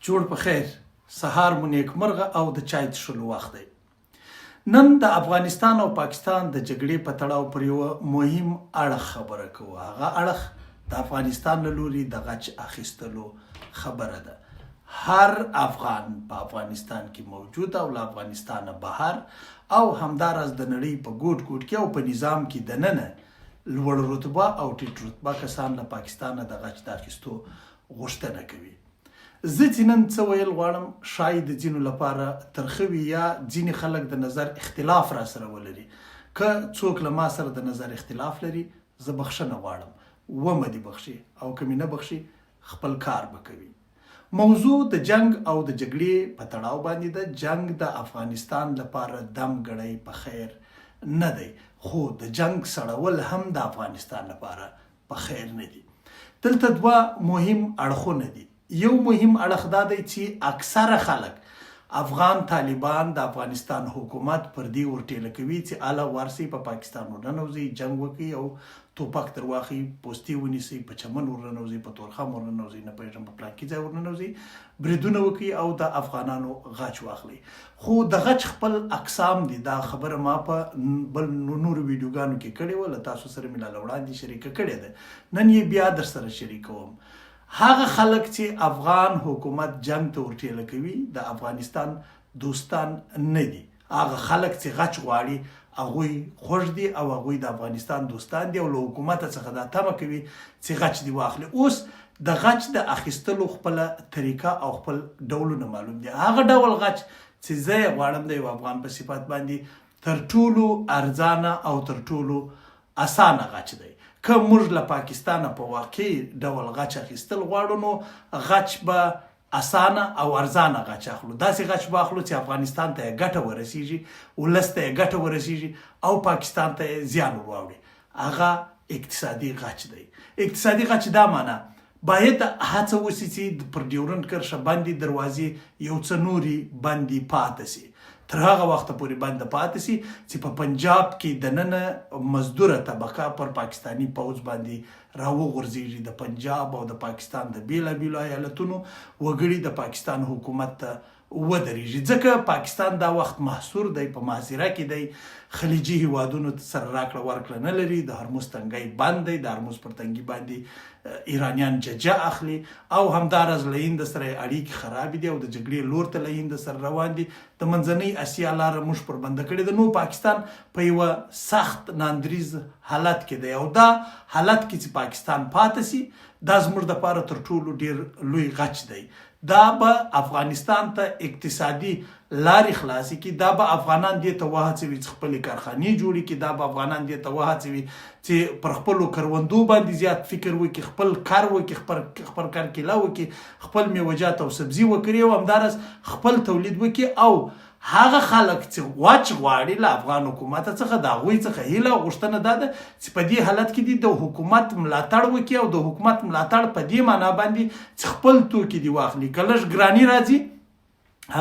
جوړ په خیر، سهار مو نیکمرغه او د چای څښلو وخت دی. نن د افغانستان او پاکستان د جګړې په تړاو پر یو مهم اړخ خبره کوو. هغه اړخ د افغانستان له لوري د غچ اخیستلو خبره ده. هر افغان په افغانستان کې موجود او له افغانستانه بهر او همداراز د نړۍ په ګوټ ګوټ کې او په نظام کې دننه لوړ رتبه او ټیټ رتبه کسان له پاکستانه د غچ د اخیستو غوښتنه کوي. زه چې نن څه ویل غواړم شاید د ځینو لپاره ترخه وي یا ځینې خلک د نظر اختلاف را سره ولري. که څوک له ما سره د نظر اختلاف لري زه بخښنه غواړم، ومه دې بخښي، او که مې نه بخښي خپل کار به کوي. موضوع د جنگ او د جګړې په تړاو باندې ده. جنگ د افغانستان لپاره دم ګړی په خیر نه دی، خو د جنگ سړول هم د افغانستان لپاره په خیر نه دي. دلته دوه مهم اړخونه دي. یو مهم اړخ دا دی چې اکثره خلک افغان طالبان د افغانستان حکومت پر دې ورټیله کوي چې اله ورسي په پاکستان ورننوځي، جنگ وکړي او توپک در واخلي، پوستې ونیسي، په چمن ورننوځي، په تورخم ورننوځي، نه پوهېږم په پلانکي ځای ورننوځي، بریدونه وکړي او د افغانانو غچ واخلي. خو د غچ خپل اقسام دي. دا خبره ما په بل نورو ویډیوګانو کې کړې وه، له تاسو سره مې لا وړاندې شریکه کړې ده. نن یې بیا در سره شریکوم. هغه خلک چې افغان حکومت جنگ ته ورټیله کوي د افغانستان دوستان نه دي. هغه خلک چې غچ غواړي هغوی خوښ دي او هغوی د افغانستان دوستان دي او له حکومت څخه دا تمه کوي چې غچ دي واخلي. اوس د غچ د اخیستلو خپله طریقه او خپل ډولونه معلوم دي. هغه ډول غچ چې زه یې غواړم د یو افغان په صفت باندې تر ټولو ارزانه او تر ټولو اسانه غچ دی. که موږ له پاکستانه په واقعي ډول غچ اخیستل غواړو نو غچ به اسانه او ارزانه غچ اخلو. داسې غچ به اخلو چې افغانستان ته یې ګټه ورسیږي، ولس ته یې ګټه ورسیږي او پاکستان ته یې زیان ورواوړي. هغه اقتصادي غچ دی. اقتصادي غچ دا معنا باید هڅه وسي چې پر ډیورنډ کرښه باندې دروازې یو څه نوري باندې پاتې سي، تر هغه وخته پورې بنده پاتې سي چې په پنجاب کې دننه مزدوره طبقه پر پاکستاني پوځ باندې راوغورځېږي. د پنجاب او د پاکستان د بېلابېلو ایالتونو وګړي د پاکستان حکومت ته ودرېږي. ځکه پاکستان دا وخت محصور دی، په محاصره کې دی، خلیجي هیوادونو سره راکړه ورکړه نه لري، د هرمز تنګی بند دی، د هرمز پر تنګي باندې ایرانیان ججه اخلي او همداراز له هند سره اړیکې خرابې دي او د جګړې لور ته له هند سره روان دي. د منځنۍ اسیا لاره موږ پر بنده کړې ده. نو پاکستان په یوه سخت ناندریز حالت کې دی او دا حالت کې چې پاکستان پاتې سي دا زموږ دپاره تر ټولو ډېر لوی غچ دی. دا به افغانستان ته اقتصادي لارې خلاصې کړي، دا به افغانان دې ته وهڅوي چې خپلې کارخانې جوړې کړي، دا به افغانان دې ته وهڅوي چې پر خپلو کروندو باندې زیات فکر وکړي، خپل کار وکړي، خپل کرکیله وکړي، خپل میوجات او سبزي وکړي او همداراز خپل تولید وکړي. او هغه خلک چې غچ غواړي له افغان حکومت څخه د هغوی څخه هیله او غوښتنه دا ده چې په دې حالت کې دي د حکومت ملاتړ وکړي او د حکومت ملاتړ په دې معنا باندې چې خپل توکي دي واخلي. که لږ ګراني راځي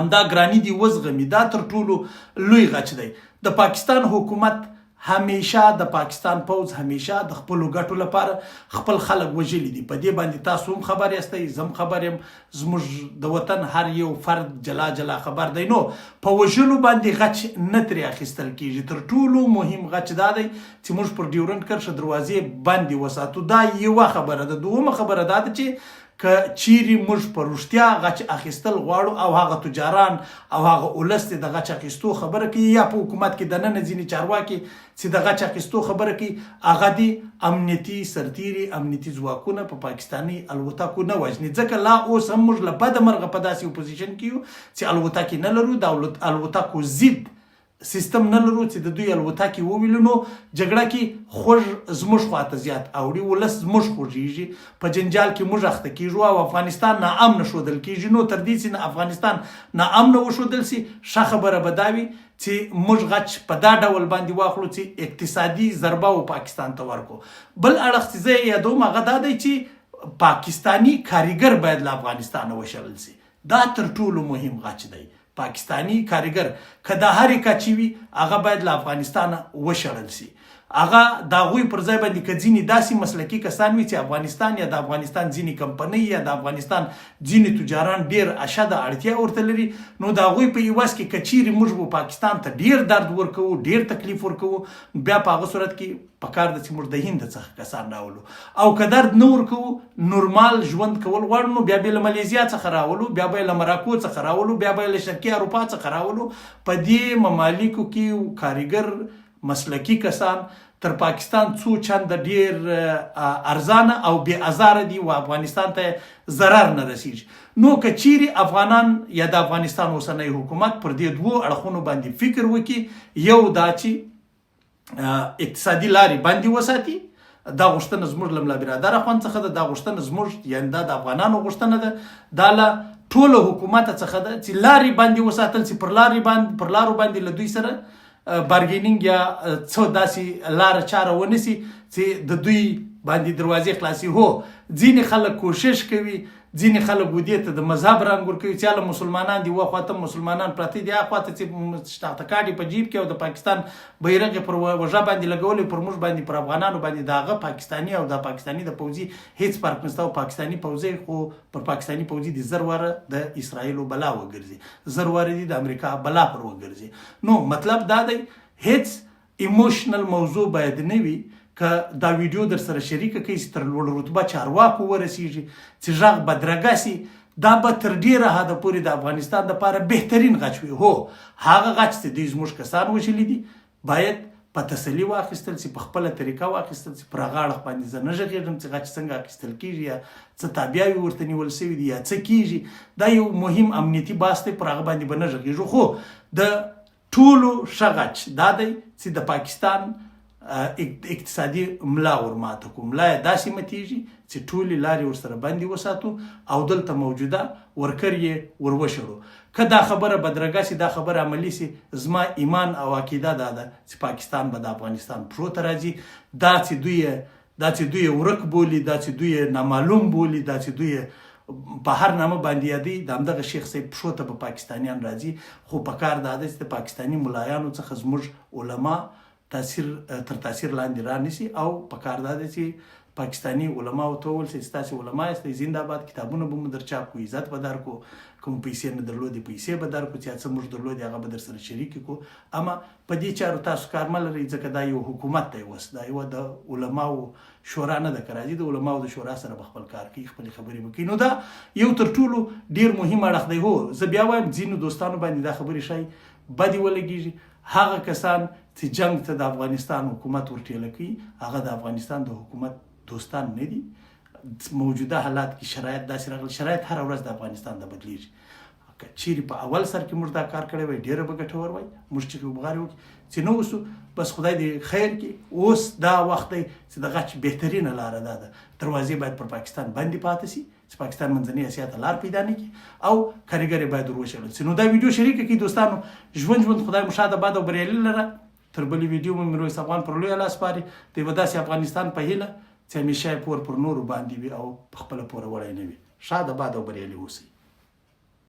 همدا ګراني دي وزغمي. دا تر ټولو لوی غچ دی. د پاکستان حکومت همیشه، د پاکستان پوځ همیشه د خپلو ګټو لپاره خپل خلک وژلي دي. په دې باندې تاسو هم خبر یاستئ، زه هم خبر یم، زموږ د وطن هر یو فرد جلا جلا خبر دی. نو په وژلو باندې غچ نه ترې اخیستل کیږي. تر ټولو مهم غچ دا دی چې موږ پر ډیورنډ کرښه دروازې بندې وساتو. دا یوه خبره ده. دومه خبره دا ده چې که چیرې موږ په رښتیا غچ اخیستل غواړو او هغه تجاران او هغه ولس د غچ اخیستو خبره کوي یا په حکومت کې دننه ځینې چارواکي چې د غچ اخیستو خبره کوي، هغه دي امنیتي سرتیري، امنیتي ځواکونه په پاکستاني الوتکو نه وژني. ځکه لا اوس هم موږ له بده مرغه په داسې اپوزیشن کې یو چې الوتکې نه لرو، د الوتکو ضد سیستم نه لرو چې د دوی الوتکې وویلو. نو جګړه کې خوږ زموږ خواته زیات اوړي، ولس زموږ خوږېږي، په جنجال کې موږ اخته کېږو او افغانستان ناامنه ښودل کېږي. نو تر دې چې افغانستان ناامنه وښودل سي ښه خبره به دا وي چې موږ غچ په دا ډول باندې واخلو چې اقتصادي ضربه و پاکستان ته ورکو. بل اړخ چې زه یې یادوم هغه دا دی چې پاکستاني کاریګر باید له افغانستانه وشړل سي. دا تر ټولو مهم غچ دی. پاکستانی کارګر که د هرې کچې وي هغه باید له افغانستانه وشړل سي. هغه د هغوی پر ځای باندې که ځینې داسې مسلکي کسان وي چې افغانستان یا د افغانستان ځینې کمپنۍ یا د افغانستان ځینې تجاران ډېر اشده اړتیا ورته لري، نو د هغوی په عوض کې که چیرې موږ به پاکستان ته ډېر درد ورکوو، ډېر تکلیف ورکوو، بیا په هغه صورت کې پکار ده چې موږ د هند څخه کسان راولو، او که درد نه ورکوو نورمال ژوند کول غواړو نو بیا به له مالیزیا څخه راولو، بیا به له مراکو څخه راولو، بیا به له شرقي اروپا څخه راولو. په دې ممالکو کې کارګر مسلکي کسان تر پاکستان څو چنده ډیر ارزانه او بې ازاره دي او افغانستان ته ضرر نه رسیږي. نو که چیرې افغانان یا د افغانستان اوسنی حکومت پر دې دوو اړخونو باندې فکر وکړي، یو دا چې اقتصادي لارې باندې وساتي، دا غوښتنه زموږ له ملا برادر اخوند څخه ده، دا غوښتنه زموږ یعنې دا د افغانانو غوښتنه ده، دا له ټولو حکومت څخه ده چې لارې باندې وساتل چې پر لارو باندې له دوی سره بارګینینګ یا څه داسې لاره چاره ونیسي چې د دوی باندې دروازې خلاصي. هو ځینې خلک کوشش کوي، ځینې خلک ودې ته د مذهب رنګ ورکوي چې هله مسلمانان دي واخواته مسلمانان پراته دي، هاخواته چې شناخته کارت یې په جیب کې او د پاکستان بیرغ یې پر وژه باندې لګولی، پر موږ باندې پر افغانانو باندې د هغه پاکستاني او د پاکستاني د پوځي هیڅ فرق نشته، او پاکستاني پوځي خو پر پاکستاني پوځي د زر واره د اسرائیلو بلا وګرځي، زر واره دي د امریکا بلا پر وګرځي. نو مطلب دا دی هیڅ ایموشنل موضوع باید نه وي. که دا ویډیو در سره شریکه کوي چې تر لوړ رتبه چارواکو ورسیږي، چې غږ بدرګه سي، دا به تر ډیره حده پورې د افغانستان دپاره بهترین غچ وي. هو هغه غچ چې دوی زموږ کسان وژلي دي باید په تسلي واخیستل سي، په خپله طریقه واخیستل سي. پر هغه اړخ باندې زه نه غږېږم چې غچ څنګه اخیستل کېږي یا څه تابعیاوې ورته نیول سوي دي یا څه کېږي، دا یو مهم امنیتي بحث دی، پر هغه باندې به نه غږېږو. خو د ټولو ښه غچ دا دی چې د پاکستان اقتصادي ملا ورماته کو، ملا یې داسې ماتیږي چې ټولې لارې ورسره بندې وساتو او دلته موجوده ورکر یې ور وشړو. که دا خبره بدرګه سي، دا خبره عملي سي، زما ایمان او عقیده دا ده چې پاکستان به د افغانستان پښو ته راځي. دا چې دوی ورک بولي، دا چې دوی نامعلوم بولي، دا چې دوی په هر نامه باندې یادوي، د همدغه شیخ صاحب پښو ته به پاکستانیان راځي. خو پکار دا ده چې د پاکستاني ملایانو څخه زموږ علما تر تاثیر لاندې رانیسي، او پکار دا ده چې پاکستاني علماو ته وویل چې ستاسې علما یاست، زنده‌باد، کتابونه به مو در چاپ کړو، عزت به درکړو، کوم پیسې نه درلودې پیسې به درکړو، چې څه موږ درلودې هغه به در سره شریک کړو. اما په دې چارو تاسو کار مه لرئ، ځکه دا یو حکومت دی، اوس دا یوه د علماو شورا نه ده، که راځي د علماو د شورا سره به خپل کار کوي، خپلې خبرې به کوي. نو دا یو تر ټولو ډېر مهم اړخ دی. هو زه بیا وایم ځینو دوستانو باندې دا خبرې ښایي بدې ولګېږي. هغه کسان چې جنگ ته د افغانستان حکومت ورټېله کوي هغه د افغانستان د حکومت دوستان نه دي. موجوده حالات کې شرایط داسې راغلي، شرایط هره ورځ د افغانستان د بدلیږي. که چیرې په اول سر کې موږ دا کار کړی وای ډېره به ګټور وای، موږ چې وبغارې وکړي چې نه اوسو، بس خدای دې خیر کړي. اوس دا وخت دی چې د غچ بهترینه لاره دا ده، دروازې باید پر پاکستان بندې پاتې سي چې پاکستان منځنۍ اسیا ته لار پیدا نه کړي، او کارګر باید ور وشړل سي. نو دا ویډیو شریکه کړئ دوستانو. ژوند خدای مو شاده باد او بریالي لره. تر بلې ویډیو مو میرویس افغان پر لوی لاس سپاري د یوه داسې افغانستان په هیله چې همیشه یې پور پر نورو باندې وي او په خپله پوره وړی نه وي. شاده باد او بریالي اوسئ.